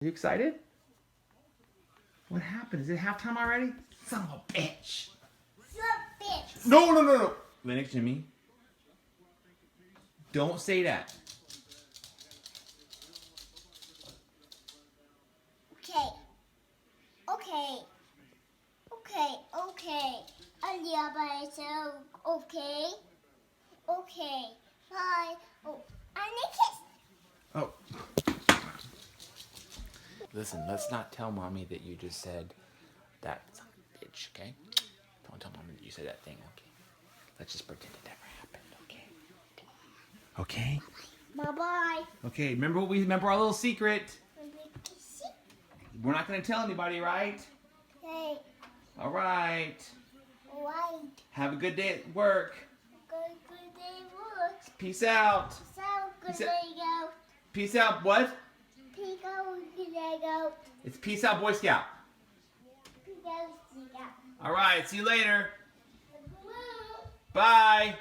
Are you excited? What happened? Is it halftime already? Son of a bitch. Son of a bitch. No. Lennox, Jimmy. Don't say that. Okay. Okay. Bye. Oh, I need kiss. Oh. Listen, let's not tell Mommy that you just said that son of a bitch, okay? Don't tell Mommy that you said that thing, okay? Let's just pretend it never happened, okay? Okay? Bye-bye. Okay, remember our little secret. We're not going to tell anybody, right? Okay. All right. Right. Have a good day at work. Good day work. Peace out. Good day go. Peace out, what? Good day go. It's peace out, Boy Scout. All right, see you later. Bye.